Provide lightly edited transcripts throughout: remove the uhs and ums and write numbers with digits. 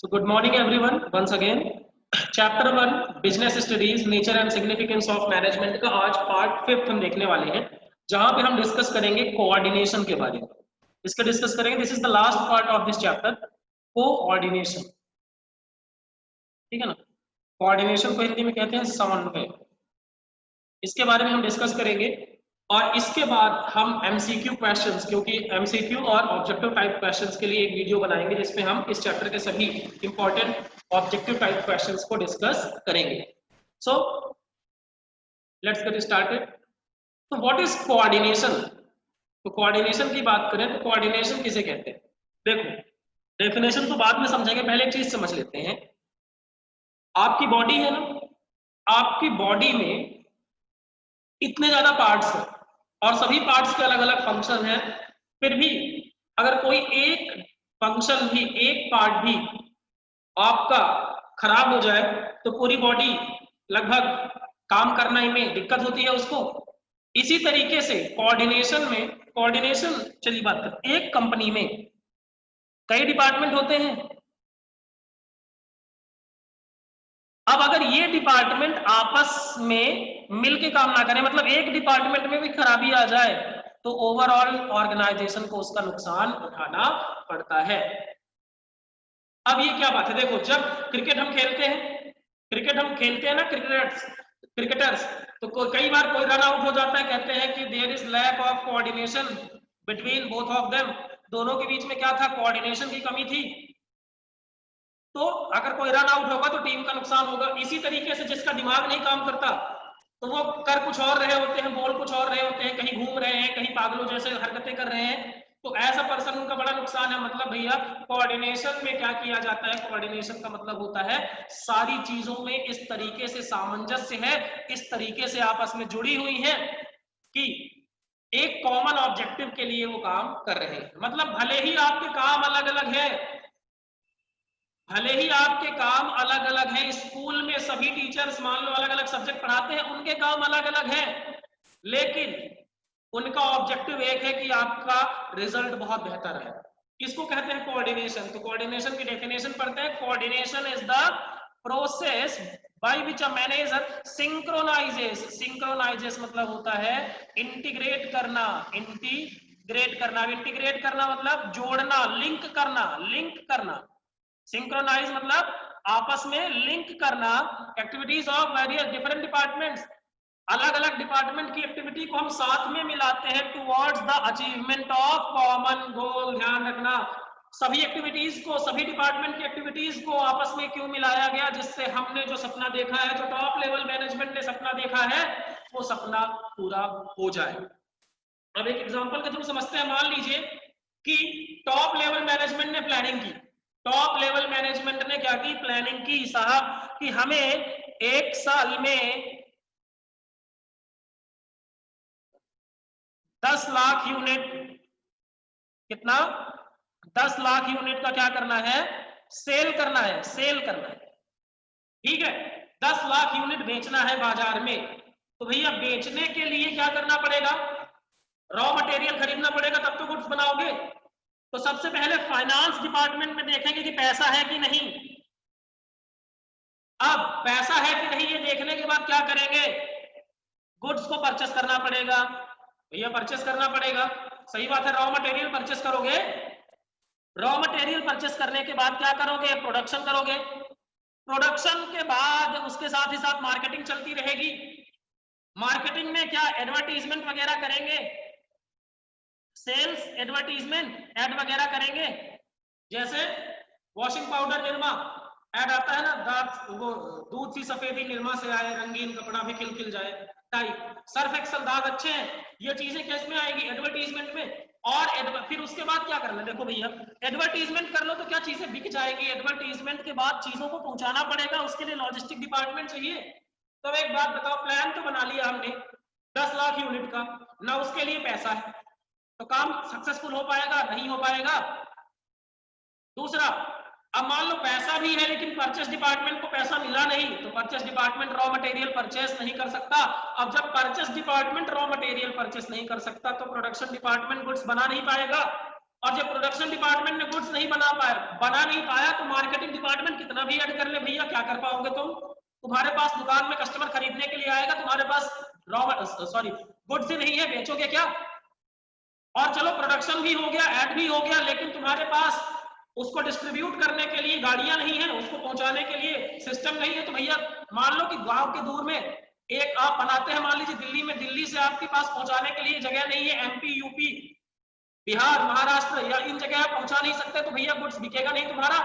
So good morning everyone once again. Chapter 1 business studies nature and significance of management का आज part 5 हम देखने वाले हैं, जहां पे हम डिस्कस करेंगे कोऑर्डिनेशन के बारे में। इसका डिस्कस करेंगे। This is the last part of this chapter, coordination. ठीक है ना। कोऑर्डिनेशन को हिंदी में कहते हैं समन्वय। इसके बारे में हम डिस्कस करेंगे और इसके बाद हम एमसीक्यू क्वेश्चंस, क्योंकि एमसीक्यू और ऑब्जेक्टिव टाइप क्वेश्चंस के लिए एक वीडियो बनाएंगे जिसमें हम इस चैप्टर के सभी इंपॉर्टेंट ऑब्जेक्टिव टाइप क्वेश्चंस को डिस्कस करेंगे। So let's get started. तो व्हाट इज कोऑर्डिनेशन? तो कोऑर्डिनेशन की बात करें तो कोऑर्डिनेशन किसे कहते हैं? देखो, डेफिनेशन तो बाद में समझेंगे, पहले एक चीज समझ लेते हैं। आपकी बॉडी है ना, आपकी बॉडी में इतने ज्यादा पार्ट्स हैं और सभी पार्ट्स के अलग अलग फंक्शन हैं। फिर भी अगर कोई एक फंक्शन भी, एक पार्ट भी आपका खराब हो जाए तो पूरी बॉडी लगभग काम करने में दिक्कत होती है उसको। इसी तरीके से कोऑर्डिनेशन में, कोऑर्डिनेशन चलिए बात करते हैं। एक कंपनी में कई डिपार्टमेंट होते हैं। अब अगर ये डिपार्टमेंट आपस में मिलके काम ना करें, मतलब एक डिपार्टमेंट में भी खराबी आ जाए, तो ओवरऑल ऑर्गेनाइजेशन को उसका नुकसान उठाना पड़ता है। अब ये क्या बात है, देखो जब क्रिकेट हम खेलते हैं ना, क्रिकेटर्स, तो कई बार कोई रन आउट हो जाता है, कहते हैं कि there is lack of coordination between both of them. दोनों के बीच में क्या था? कोऑर्डिनेशन की कमी थी। तो अगर कोई रन आउट होगा तो टीम का नुकसान होगा। इसी तरीके से जिसका दिमाग नहीं काम करता तो वो कर कुछ और रहे होते हैं, बोल कुछ और रहे होते हैं, कहीं घूम रहे हैं, कहीं पागलों जैसे हरकतें कर रहे हैं, तो ऐसा पर्सन उनका बड़ा नुकसान है। मतलब भैया कोऑर्डिनेशन में क्या किया जाता है? कोऑर्डिनेशन का मतलब होता है सारी चीजों में इस तरीके से सामंजस्य है, इस तरीके से आपस में जुड़ी हुई है कि एक कॉमन ऑब्जेक्टिव के लिए वो काम कर रहे हैं। मतलब भले ही आपके काम अलग अलग है, भले ही आपके काम अलग अलग हैं, स्कूल में सभी टीचर्स मान लो अलग अलग सब्जेक्ट पढ़ाते हैं, उनके काम अलग अलग हैं, लेकिन उनका ऑब्जेक्टिव एक है कि आपका रिजल्ट बहुत बेहतर है। इसको कहते हैं कोऑर्डिनेशन। तो कोऑर्डिनेशन की डेफिनेशन पढ़ते हैं। Coordination is the process by which a manager synchronises मतलब होता है इंटीग्रेट करना। इंटीग्रेट करना मतलब जोड़ना, लिंक करना। सिंक्रोनाइज मतलब आपस में लिंक करना activities of various different departments. अलग अलग डिपार्टमेंट की एक्टिविटी को हम साथ में मिलाते हैं towards the achievement of common goal. ध्यान रखना, सभी एक्टिविटीज को, सभी डिपार्टमेंट की एक्टिविटीज को आपस में क्यों मिलाया गया? जिससे हमने जो सपना देखा है, जो टॉप लेवल मैनेजमेंट ने सपना देखा है, वो सपना पूरा हो जाए। अब एक एग्जांपल के थ्रू समझते हैं। मान लीजिए कि टॉप लेवल मैनेजमेंट ने प्लानिंग की, टॉप लेवल मैनेजमेंट ने क्या की? प्लानिंग की साहब कि हमें एक साल में 10 लाख यूनिट, कितना? 10 लाख यूनिट का क्या करना है? सेल करना है, ठीक है। 10 लाख यूनिट बेचना है बाजार में। तो भैया बेचने के लिए क्या करना पड़ेगा? रॉ मटेरियल खरीदना पड़ेगा, तब तो गुड्स बनाओगे। तो सबसे पहले फाइनेंस डिपार्टमेंट में देखेंगे कि पैसा है कि नहीं। अब पैसा है कि नहीं ये देखने के बाद क्या करेंगे? गुड्स को परचेस करना पड़ेगा। भैया परचेस करना पड़ेगा, सही बात है। रॉ मटेरियल परचेस करोगे, रॉ मटेरियल परचेस करने के बाद क्या करोगे? प्रोडक्शन करोगे। प्रोडक्शन के बाद उसके साथ ही साथ मार्केटिंग चलती रहेगी। मार्केटिंग में क्या? एडवर्टीजमेंट वगैरह करेंगे, सेल्स एडवर्टीजमेंट ऐड वगैरह करेंगे। जैसे वॉशिंग पाउडर निरमा ऐड आता है ना, वो दूध सी सफेदी निरमा से आए, रंगीन कपड़ा भी खिल खिल जाए टाइप। सर्फ एक्सल दाग अच्छे हैं, ये चीजें किस में आएगी? एडवर्टीजमेंट में। और फिर उसके बाद क्या करना? देखो भैया एडवर्टीजमेंट कर लो तो क्या चीजें बिक जाएगी। एडवर्टीजमेंट के बाद चीजों को पहुंचाना पड़ेगा, उसके लिए लॉजिस्टिक डिपार्टमेंट चाहिए। तो एक बात बताओ, प्लान तो बना लिया हमने 10 लाख यूनिट का, ना उसके लिए पैसा है, तो काम सक्सेसफुल हो पाएगा? नहीं हो पाएगा। दूसरा, अब मान लो पैसा भी है लेकिन परचेस डिपार्टमेंट को पैसा मिला नहीं, तो purchase department raw material purchase नहीं कर सकता। अब जब purchase department raw material purchase नहीं कर सकता तो प्रोडक्शन डिपार्टमेंट गुड्स बना नहीं पाएगा। और जब प्रोडक्शन डिपार्टमेंट ने गुड्स नहीं बना नहीं पाया तो मार्केटिंग डिपार्टमेंट कितना भी ऐड कर ले भैया, क्या कर पाओगे तुम? तुम्हारे पास दुकान में कस्टमर खरीदने के लिए आएगा, तुम्हारे पास गुड्स ही नहीं है, बेचोगे क्या? और चलो प्रोडक्शन भी हो गया, ऐड भी हो गया, लेकिन तुम्हारे पास उसको डिस्ट्रीब्यूट करने के लिए गाड़ियां नहीं है, उसको पहुंचाने के लिए सिस्टम नहीं है, तो भैया मान लो कि गांव के दूर में एक आप बनाते हैं, मान लीजिए दिल्ली में, दिल्ली से आपके पास पहुंचाने के लिए जगह नहीं है, एमपी यूपी बिहार महाराष्ट्र या इन जगह आप पहुंचा नहीं सकते, तो भैया गुड्स बिकेगा नहीं तुम्हारा।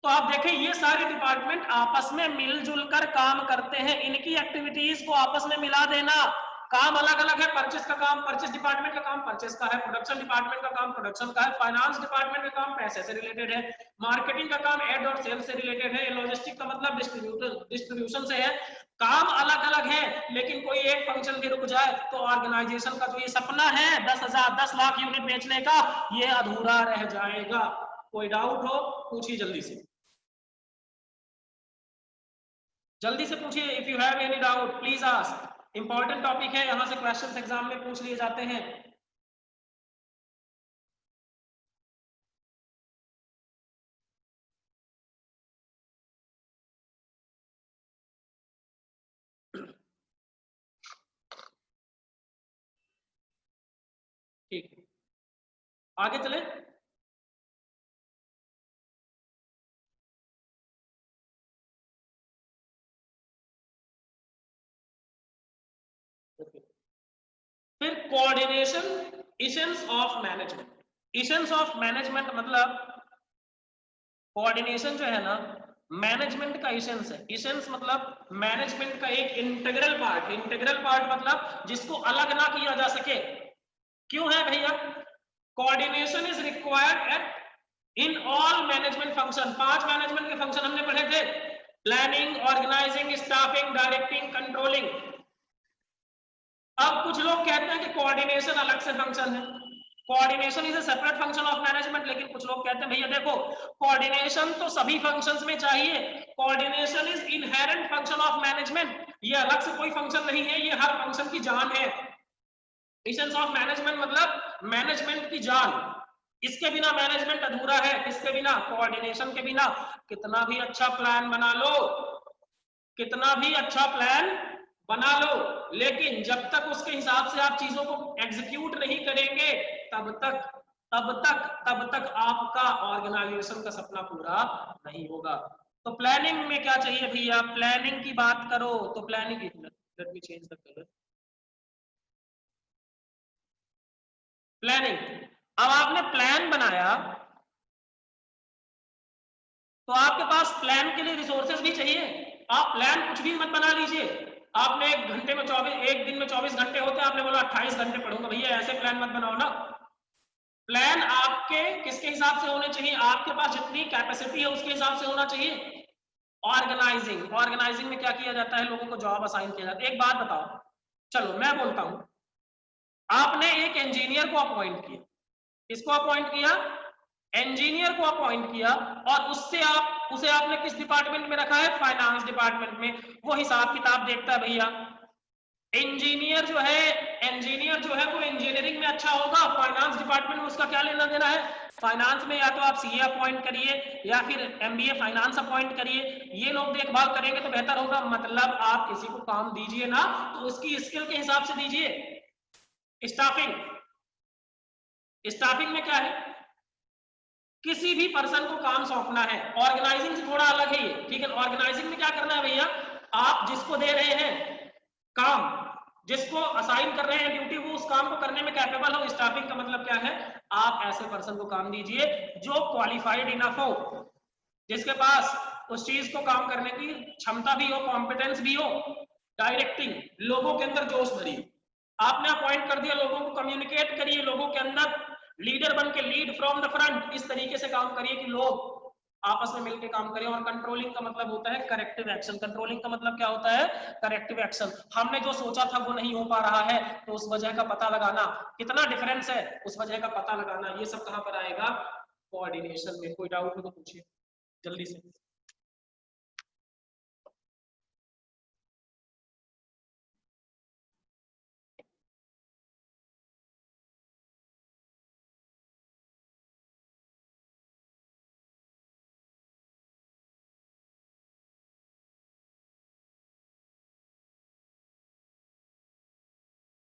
तो आप देखें ये सारे डिपार्टमेंट आपस में मिलजुल कर काम करते हैं, इनकी एक्टिविटीज को आपस में मिला देना। काम अलग अलग है, परचेस का काम परचेस डिपार्टमेंट का काम परचेस का है, प्रोडक्शन डिपार्टमेंट का काम प्रोडक्शन का है, फाइनेंस डिपार्टमेंट का काम पैसे से रिलेटेड है, मार्केटिंग का काम एड और सेल से रिलेटेड है, लॉजिस्टिक का मतलब डिस्ट्रीब्यूशन से है। काम अलग अलग है, लेकिन कोई एक फंक्शन भी रुक जाए तो ऑर्गेनाइजेशन का जो ये सपना है 10 लाख यूनिट बेचने का, ये अधूरा रह जाएगा। कोई डाउट हो पूछिए जल्दी से, जल्दी से पूछिए। If you have any doubt please ask, important topic है, यहां से क्वेश्चंस एग्जाम में पूछ लिए जाते हैं। ठीक है, आगे चले। फिर coordination, essence of management. Essence of management मतलब कोऑर्डिनेशन जो है ना, मैनेजमेंट का इशेंस है। इशेंस मतलब मैनेजमेंट का एक इंटीग्रल पार्ट। इंटीग्रल पार्ट मतलब जिसको अलग ना किया जा सके। क्यों है भैया? Coordination is required at in all management function. 5 management के फंक्शन हमने पढ़े थे, planning, organising, staffing, directing, controlling. अब कुछ लोग कहते हैं कि कोऑर्डिनेशन अलग से फंक्शन है, coordination is a separate function of management, लेकिन कुछ लोग कहते हैं भैया देखो, कोऑर्डिनेशन तो सभी फंक्शंस में चाहिए, coordination is inherent function of management, ये अलग से कोई फंक्शन नहीं है, ये हर फंक्शन की जान है। एसेंस ऑफ मैनेजमेंट मतलब मैनेजमेंट की जान, इसके बिना मैनेजमेंट अधूरा है, किसके बिना? कोऑर्डिनेशन के बिना। कितना भी अच्छा प्लान बना लो, कितना भी अच्छा प्लान बना लो, लेकिन जब तक उसके हिसाब से आप चीजों को एग्जीक्यूट नहीं करेंगे, तब तक तब तक आपका ऑर्गेनाइजेशन का सपना पूरा नहीं होगा। तो प्लानिंग में क्या चाहिए भैया? प्लानिंग की बात करो तो planning, let me change the colour. Planning, अब आपने प्लान बनाया तो आपके पास प्लान के लिए रिसोर्सेज भी चाहिए। आप प्लान कुछ भी मत बना लीजिए। आपने एक दिन में 24 घंटे होते हैं, आपने बोला 28 घंटे पढ़ूंगा, भैया ऐसे प्लान मत बनाओ ना। प्लान आपके किसके हिसाब से होने चाहिए? आपके पास जितनी कैपेसिटी है उसके हिसाब से होना चाहिए। ऑर्गेनाइजिंग, ऑर्गेनाइजिंग में क्या किया जाता है? लोगों को जॉब असाइन किया जाता है। एक बात बताओ, चलो मैं बोलता हूं, आपने एक इंजीनियर को अपॉइंट किया। किसको अपॉइंट किया? इंजीनियर को अपॉइंट किया, और उससे आप उसे आपने किस डिपार्टमेंट में रखा है? फाइनेंस डिपार्टमेंट में। वो हिसाब किताब देखता है भैया। इंजीनियर जो है वो इंजीनियरिंग में अच्छा होगा, फाइनेंस डिपार्टमेंट में उसका क्या लेना देना है? फाइनेंस में या तो आप सीए अपॉइंट करिए या फिर एमबीए फाइनेंस अपॉइंट करिए, ये लोग देखभाल करेंगे तो बेहतर होगा। मतलब आप किसी को काम दीजिए ना तो उसकी स्किल के हिसाब से दीजिए। स्टाफिंग, स्टाफिंग में क्या है? किसी भी पर्सन को काम सौंपना है। ऑर्गेनाइजिंग से थोड़ा अलग है ये, ठीक है? ऑर्गेनाइजिंग में क्या करना है भैया? आप जिसको दे रहे हैं काम, जिसको असाइन कर रहे हैं ड्यूटी, वो उस काम को करने में कैपेबल हो। स्टाफिंग का मतलब क्या है? आप ऐसे पर्सन को काम दीजिए जो क्वालिफाइड इनफ हो, जिसके पास उस चीज को काम करने की क्षमता भी हो, कॉम्पिटेंस भी हो। डायरेक्टिंग, लोगों के अंदर जोश भरिए। आपने अपॉइंट कर दिया, लोगों को कम्युनिकेट करिए, लोगों के अंदर लीडर बन के लीड फ्रॉम द फ्रंट, इस तरीके से काम करिए कि लोग आपस में मिलकर काम करें। और कंट्रोलिंग का मतलब होता है करेक्टिव एक्शन। कंट्रोलिंग का मतलब क्या होता है? Corrective action. हमने जो सोचा था वो नहीं हो पा रहा है तो उस वजह का पता लगाना, कितना डिफरेंस है उस वजह का पता लगाना, ये सब कहां पर आएगा? कोऑर्डिनेशन में। कोई डाउट हो तो पूछिए जल्दी से।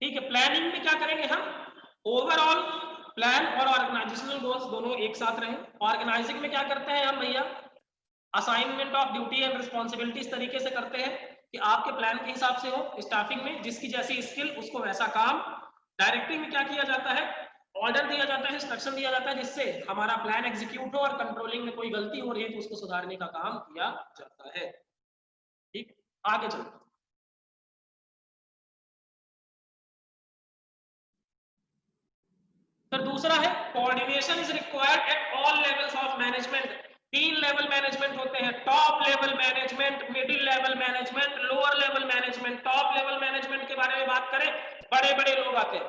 ठीक है। प्लानिंग में क्या करेंगे हम, ओवरऑल प्लान और ऑर्गेनाइजेशनल गोल्स दोनों एक साथ रहें। ऑर्गेनाइजिंग में क्या करते हैं हम भैया, assignment of duty and responsibility इस तरीके से करते हैं कि आपके प्लान के हिसाब से हो, स्टाफिंग में जिसकी जैसी स्किल उसको वैसा काम। डायरेक्टिंग में क्या किया जाता है, ऑर्डर दिया जाता है, इंस्ट्रक्शन दिया जाता है जिससे हमारा प्लान एग्जीक्यूट हो, और कंट्रोलिंग में कोई गलती हो रही है तो उसको सुधारने का काम किया जाता है। ठीक, आगे चलते। फिर दूसरा है coordination is required at all levels of management. 3 level management होते हैं, top level management, middle level management, lower level management. Top level management के बारे में बात करें, बड़े बड़े लोग आते हैं,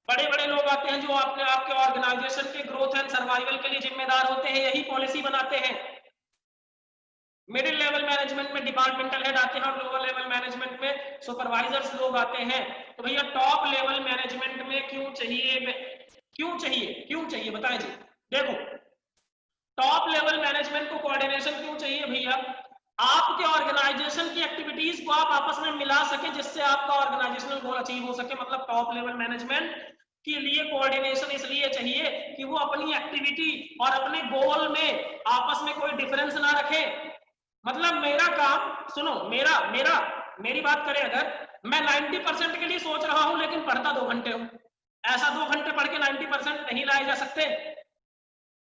बड़े बड़े लोग आते हैं जो आपने आपके ऑर्गेनाइजेशन के ग्रोथ एंड सर्वाइवल के लिए जिम्मेदार होते हैं, यही पॉलिसी बनाते हैं। मिडिल लेवल मैनेजमेंट में डिपार्टमेंटल हेड आते हैं और लोअर लेवल मैनेजमेंट में सुपरवाइजर्स लोग आते हैं। तो भैया टॉप लेवल मैनेजमेंट में क्यों चाहिए, क्यों चाहिए, क्यों चाहिए बताएं जी। देखो टॉप लेवल मैनेजमेंट को कोऑर्डिनेशन क्यों चाहिए भैया, आपके ऑर्गेनाइजेशन की एक्टिविटीज को आप आपस में मिला सके जिससे आपका ऑर्गेनाइजेशनल गोल अचीव हो सके। मतलब टॉप लेवल मैनेजमेंट के लिए कोऑर्डिनेशन इसलिए चाहिए कि वो अपनी एक्टिविटी और अपने गोल में आपस में कोई डिफरेंस ना रखे। मतलब मेरा काम सुनो, मेरा मेरा मेरी बात करें, अगर मैं 90% के लिए सोच रहा हूं लेकिन पढ़ता 2 घंटे हूं, ऐसा 2 घंटे पढ़ के 90% नहीं लाए जा सकते।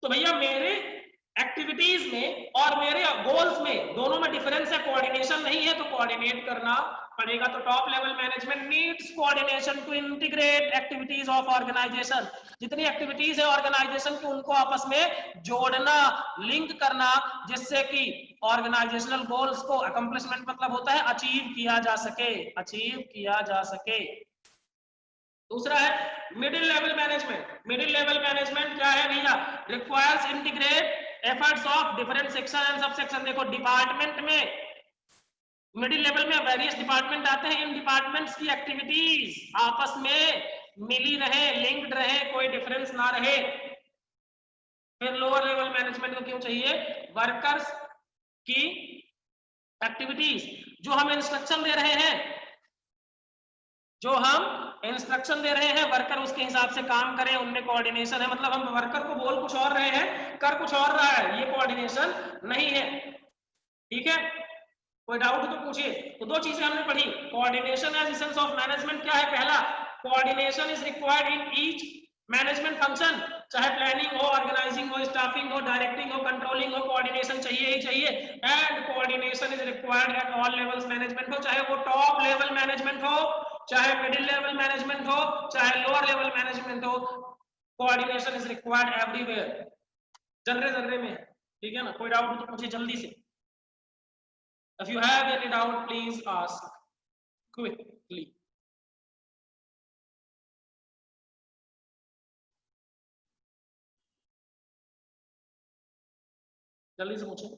तो भैया मेरे एक्टिविटीज में और मेरे गोल्स में दोनों में डिफरेंस है, कोऑर्डिनेशन नहीं है, तो कोऑर्डिनेट करना पड़ेगा। तो top level management needs coordination to integrate activities of organisation. जितनी एक्टिविटीज है ऑर्गेनाइजेशन की उनको आपस में जोड़ना, लिंक करना, जिससे कि ऑर्गेनाइजेशनल गोल्स को अकम्प्लिशमेंट मतलब होता है अचीव किया जा सके, अचीव किया जा सके। दूसरा है middle level management. Middle level management क्या है भैया, requires integrate efforts of different section and sub section. देखो डिपार्टमेंट में, मिडिल लेवल में वेरियस डिपार्टमेंट आते हैं, इन डिपार्टमेंट्स की एक्टिविटीज आपस में मिली रहे, लिंक्ड रहे, कोई डिफरेंस ना रहे। फिर लोअर लेवल मैनेजमेंट को क्यों चाहिए, वर्कर्स की एक्टिविटीज, जो हम इंस्ट्रक्शन दे रहे हैं, जो हम इंस्ट्रक्शन दे रहे हैं वर्कर उसके हिसाब से काम करें, उनमें कोऑर्डिनेशन है। मतलब हम वर्कर को बोल कुछ और रहे हैं, कर कुछ और रहा है, ये कोऑर्डिनेशन नहीं है। ठीक है, कोई डाउट हो तो पूछिए। तो 2 चीजें हमने पढ़ी, coordination as essence of management क्या है, पहला coordination is required in each management function, चाहे प्लानिंग हो, ऑर्गेनाइजिंग हो, स्टाफिंग हो, डायरेक्टिंग हो, कंट्रोलिंग हो, कोऑर्डिनेशन चाहिए ही चाहिए। And coordination is required at all levels management हो, चाहे वो टॉप लेवल मैनेजमेंट हो, चाहे मिडिल लेवल मैनेजमेंट हो, चाहे लोअर लेवल मैनेजमेंट हो, कोऑर्डिनेशन इज रिक्वायर्ड एवरीवेयर, जर्रे जर्रे में। ठीक है ना, कोई डाउट हो तो पूछिए जल्दी से। If you have any doubt, please ask quickly. जल्दी से पूछो।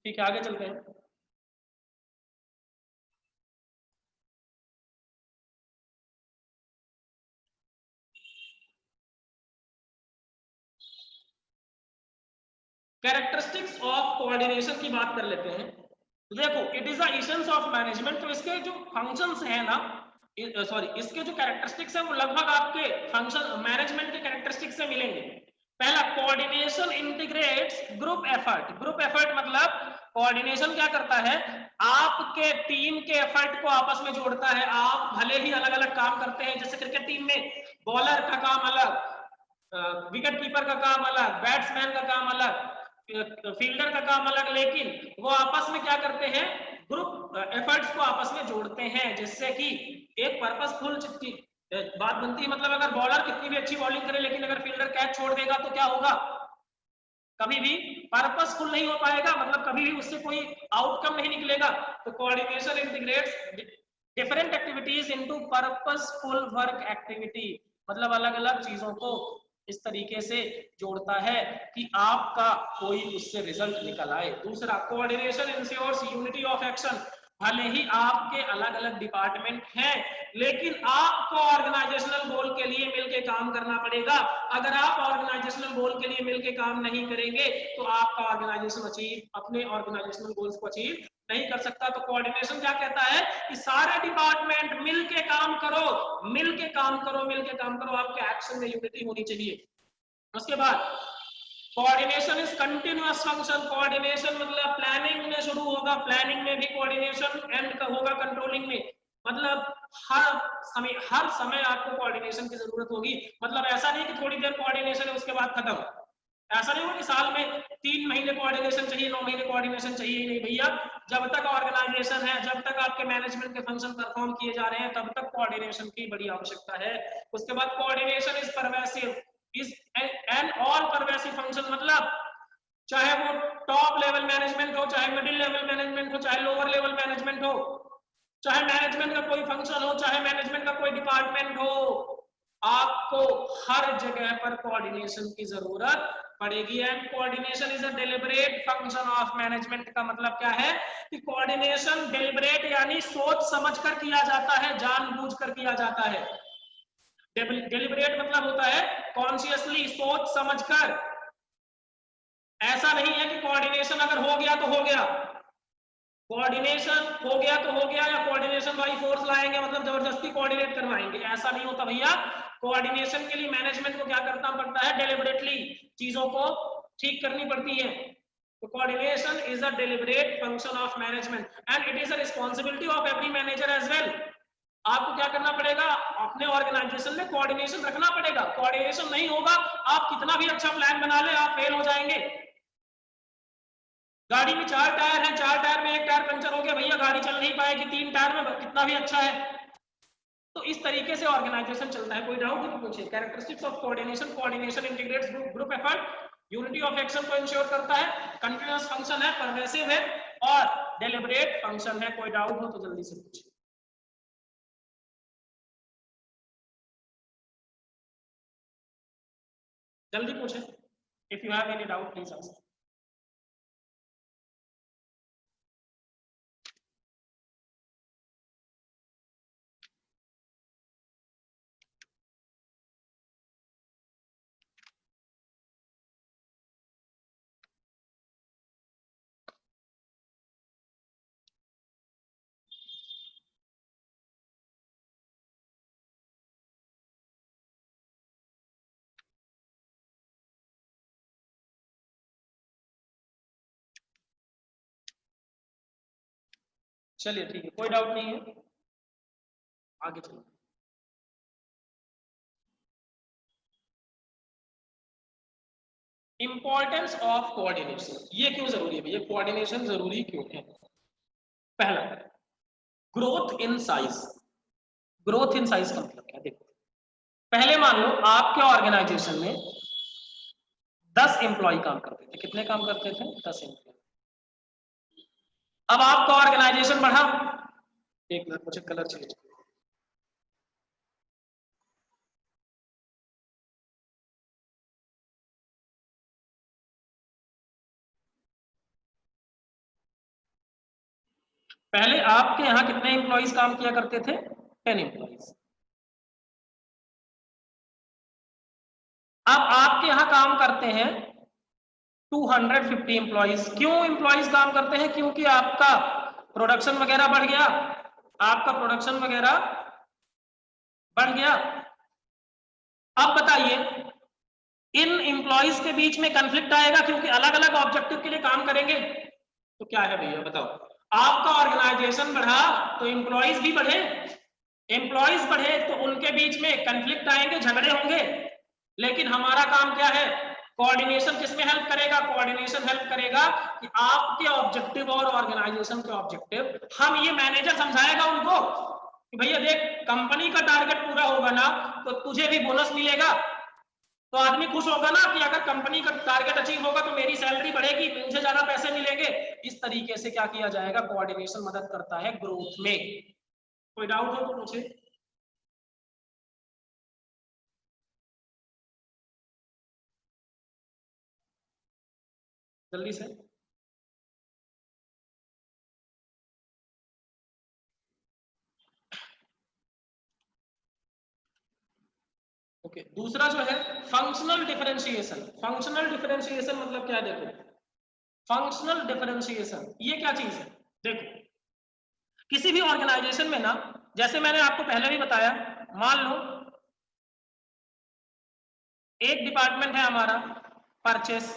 ठीक है, आगे चलते हैं। कैरेक्टरिस्टिक्स ऑफ कोऑर्डिनेशन की बात कर लेते हैं। तो देखो it is the essence of management. तो इसके जो फंक्शंस हैं ना, सॉरी इसके जो कैरेक्टरिस्टिक्स हैं वो लगभग आपके फंक्शन मैनेजमेंट के कैरेक्टरिस्टिक्स से मिलेंगे। पहला, coordination integrates group effort. Group effort मतलब कोऑर्डिनेशन क्या करता है, आपके टीम के एफर्ट को आपस में जोड़ता है। आप भले ही अलग अलग काम करते हैं, जैसे क्रिकेट टीम में बॉलर का काम अलग, विकेट कीपर का काम अलग, बैट्समैन का काम अलग, फील्डर का काम अलग, लेकिन वो आपस में क्या करते हैं, ग्रुप एफर्ट्स को आपस में जोड़ते हैं, जिससे कि एक पर्पसफुल बात बनती है। मतलब अगर बॉलर कितनी भी अच्छी बॉलिंग करे लेकिन अगर फील्डर कैच छोड़ देगा तो क्या होगा, कभी भी पर्पसफुल नहीं हो पाएगा, मतलब कभी भी उससे कोई आउटकम नहीं निकलेगा। तो coordination integrates different activities into purposeful work activity, मतलब अलग अलग चीजों को इस तरीके से जोड़ता है कि आपका कोई उससे रिजल्ट निकल आए। दूसरा, coordination ensures unity of action. भले ही आपके अलग अलग डिपार्टमेंट हैं, लेकिन आपको ऑर्गेनाइजेशनल गोल के लिए मिलके काम करना पड़ेगा। अगर आप ऑर्गेनाइजेशनल गोल के लिए मिलके काम नहीं करेंगे तो आपका ऑर्गेनाइजेशन अपने ऑर्गेनाइजेशनल गोल्स को अचीव नहीं कर सकता। तो कोऑर्डिनेशन क्या कहता है कि सारे डिपार्टमेंट मिलके काम करो, मिलके काम करो, मिलके काम करो, आपके एक्शन में यूनिटी होनी चाहिए। उसके बाद coordination is continuous function. Coordination मतलब प्लानिंग में शुरू होगा, प्लानिंग में भी कोऑर्डिनेशन, एंड का होगा कंट्रोलिंग में। मतलब हर समय आपको कोऑर्डिनेशन की जरूरत होगी। मतलब ऐसा नहीं कि थोड़ी देर कोऑर्डिनेशन है उसके बाद खत्म। ऐसा नहीं हो कि साल में 3 महीने कोऑर्डिनेशन चाहिए, 9 महीने कोऑर्डिनेशन चाहिए ही नहीं भैया। जब तक ऑर्गेनाइजेशन है, जब तक आपके मैनेजमेंट के फंक्शन परफॉर्म किए जा रहे हैं, तब तक कोऑर्डिनेशन की बड़ी आवश्यकता है। उसके बाद coordination is pervasive, is an all pervasive function. मतलब चाहे वो टॉप लेवल मैनेजमेंट हो, चाहे मिडिल लेवल मैनेजमेंट हो, चाहे लोअर लेवल मैनेजमेंट हो, चाहे मैनेजमेंट का कोई फंक्शन हो, चाहे मैनेजमेंट का कोई डिपार्टमेंट हो, आपको हर जगह पर कोऑर्डिनेशन की जरूरत पड़ेगी। And coordination is a deliberate function of management. का मतलब क्या है कि कोऑर्डिनेशन डेलिबरेट यानी सोच समझकर किया जाता है, जानबूझकर किया जाता है। डेलिबरेट मतलब होता है कॉन्शियसली, सोच समझकर। ऐसा नहीं है कि कोऑर्डिनेशन अगर हो गया तो हो गया, कोऑर्डिनेशन हो गया तो हो गया, या कोऑर्डिनेशन बाई फोर्स लाएंगे मतलब जबरदस्ती कोऑर्डिनेट करवाएंगे, ऐसा नहीं होता भैया। कोऑर्डिनेशन के लिए मैनेजमेंट को क्या करना पड़ता है, डेलिबरेटली चीजों को ठीक करनी पड़ती है। तो coordination is a deliberate function of management and it is a responsibility of every manager as well. आपको क्या करना पड़ेगा, अपने ऑर्गेनाइजेशन में कोऑर्डिनेशन रखना पड़ेगा। कोऑर्डिनेशन नहीं होगा, आप कितना भी अच्छा प्लान बना ले, आप फेल हो जाएंगे। गाड़ी में 4 टायर हैं, 4 टायर में एक टायर पंचर हो गया भैया, गाड़ी चल नहीं पाएगी। 3 टायर में कितना भी अच्छा है। तो इस तरीके से ऑर्गेनाइजेशन चलता है। कोई डाउट है तो पूछिए। Characteristics of coordination, coordination integrates group effort, unity of action को इंश्योर करता है, कंटीन्यूअस फंक्शन है, परवेसिव है, और डेलिबरेट फंक्शन है। कोई डाउट हो तो जल्दी से पूछिए, जल्दी पूछे। If you have any doubt please ask. चलिए ठीक है, कोई डाउट नहीं है, आगे चलो। इंपॉर्टेंस ऑफ कोऑर्डिनेशन, ये क्यों जरूरी है भैया, कोऑर्डिनेशन जरूरी क्यों है? पहला, growth in size. Growth in size का मतलब क्या, देखो पहले मान लो आपके ऑर्गेनाइजेशन में 10 एम्प्लॉय काम करते थे। कितने काम करते थे? 10 एम्प्लॉय। अब आपका ऑर्गेनाइजेशन बढ़ा, एक मिनट मुझे कलर चेंज। पहले आपके यहां कितने एम्प्लॉयज काम किया करते थे? 10 एम्प्लॉयज। अब आपके यहां काम करते हैं 250 एम्प्लॉयज। क्यों एम्प्लॉयज काम करते हैं? क्योंकि आपका प्रोडक्शन वगैरह बढ़ गया, आपका प्रोडक्शन वगैरह बढ़ गया। अब बताइए, इन एम्प्लॉयज के बीच में कंफ्लिक्ट आएगा क्योंकि अलग अलग ऑब्जेक्टिव के लिए काम करेंगे। तो क्या है भैया बताओ, आपका ऑर्गेनाइजेशन बढ़ा तो एम्प्लॉयज भी बढ़े, एम्प्लॉयज बढ़े तो उनके बीच में कंफ्लिक्ट आएंगे, झगड़े होंगे। लेकिन हमारा काम क्या है, कोऑर्डिनेशन किसमें हेल्प करेगा? कोऑर्डिनेशन हेल्प करेगा कि आपके ऑब्जेक्टिव और ऑर्गेनाइजेशन के ऑब्जेक्टिव, हम ये मैनेजर समझाएगा उनको कि भैया देख, कंपनी का टारगेट पूरा होगा ना तो तुझे भी बोनस मिलेगा। तो आदमी खुश होगा ना कि अगर कंपनी का टारगेट अचीव होगा तो मेरी सैलरी बढ़ेगी, मुझे ज्यादा पैसे मिलेंगे। इस तरीके से क्या किया जाएगा, कोऑर्डिनेशन मदद करता है ग्रोथ में। कोई डाउट हो तो पूछे। जल्दी से। ओके, दूसरा जो है फंक्शनल डिफरेंशिएशन। फंक्शनल डिफरेंशिएशन मतलब क्या है? देखो, फंक्शनल डिफरेंशिएशन ये क्या चीज है? देखो, किसी भी ऑर्गेनाइजेशन में ना, जैसे मैंने आपको पहले भी बताया, मान लो एक डिपार्टमेंट है हमारा परचेस,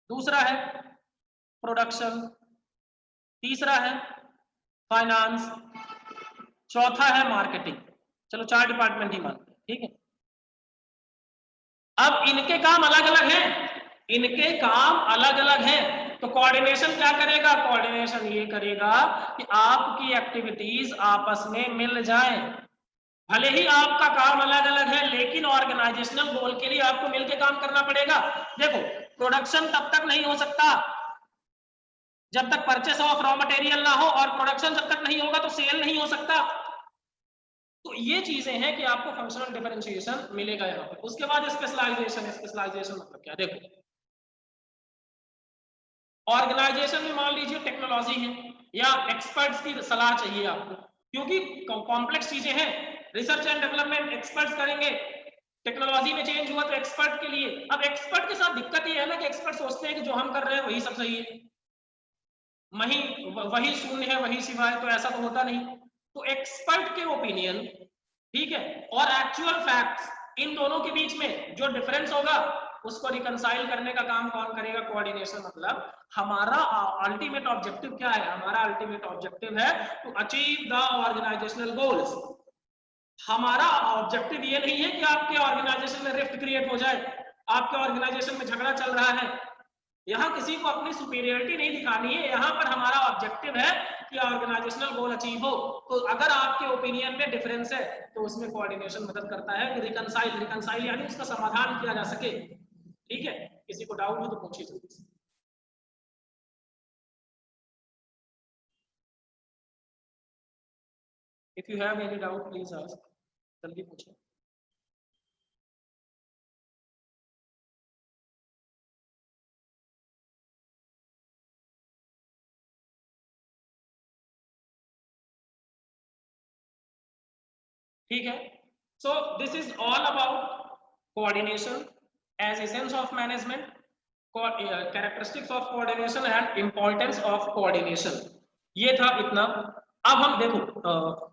दूसरा है प्रोडक्शन, तीसरा है फाइनेंस, चौथा है मार्केटिंग। चलो 4 डिपार्टमेंट ही मानते हैं, ठीक है। अब इनके काम अलग अलग हैं, इनके काम अलग अलग हैं, तो कोऑर्डिनेशन क्या करेगा? कोऑर्डिनेशन ये करेगा कि आपकी एक्टिविटीज आपस में मिल जाएं। भले ही आपका काम अलग अलग है, लेकिन ऑर्गेनाइजेशनल गोल के लिए आपको मिलकर काम करना पड़ेगा। देखो, प्रोडक्शन तब तक नहीं हो सकता जब तक परचेस ऑफ रॉ मटेरियल ना हो, और प्रोडक्शन जब तक नहीं होगा तो सेल नहीं हो सकता। तो ये चीजें हैं कि आपको फंक्शनल डिफरेंशिएशन मिलेगा यहाँ पे। उसके बाद स्पेशलाइजेशन। स्पेशलाइजेशन मतलब क्या? देखो, ऑर्गेनाइजेशन में मान लीजिए टेक्नोलॉजी है या एक्सपर्ट्स की सलाह चाहिए आपको, क्योंकि कॉम्प्लेक्स चीजें हैं। रिसर्च एंड डेवलपमेंट एक्सपर्ट्स करेंगे, टेक्नोलॉजी में चेंज हुआ तो एक्सपर्ट के लिए। अब एक्सपर्ट के साथ दिक्कत ये है ना कि एक्सपर्ट सोचते हैं कि जो हम कर रहे हैं वही सब सही है, वही शून्य है, वही सिवा है, तो ऐसा तो होता नहीं। तो एक्सपर्ट के ओपिनियन, ठीक है, और एक्चुअल फैक्ट्स, इन दोनों के बीच में जो डिफरेंस होगा उसको रिकंसाइल करने का काम कौन करेगा? कोऑर्डिनेशन। मतलब हमारा अल्टीमेट ऑब्जेक्टिव क्या है? हमारा अल्टीमेट ऑब्जेक्टिव है to achieve the organisational goals. हमारा ऑब्जेक्टिव ये नहीं है कि आपके ऑर्गेनाइजेशन में रिफ्ट क्रिएट हो जाए, आपके ऑर्गेनाइजेशन में झगड़ा चल रहा है। यहाँ किसी को अपनी सुपीरियरिटी नहीं दिखानी है, यहाँ पर हमारा ऑब्जेक्टिव है कि ऑर्गेनाइजेशनल गोल अचीव हो। तो अगर आपके ओपिनियन में डिफरेंस है तो उसमें कोऑर्डिनेशन मदद करता है कि रिकंसाइल, रिकंसाइल यानी उसका समाधान किया जा सके। ठीक है, किसी को डाउट हो तो पूछिए जल्दी से। If you have any doubt please ask, जल्दी पूछिए। ठीक है, so this is all about coordination as essence of management, characteristics of coordination and importance of coordination. ये था इतना। अब हम देखो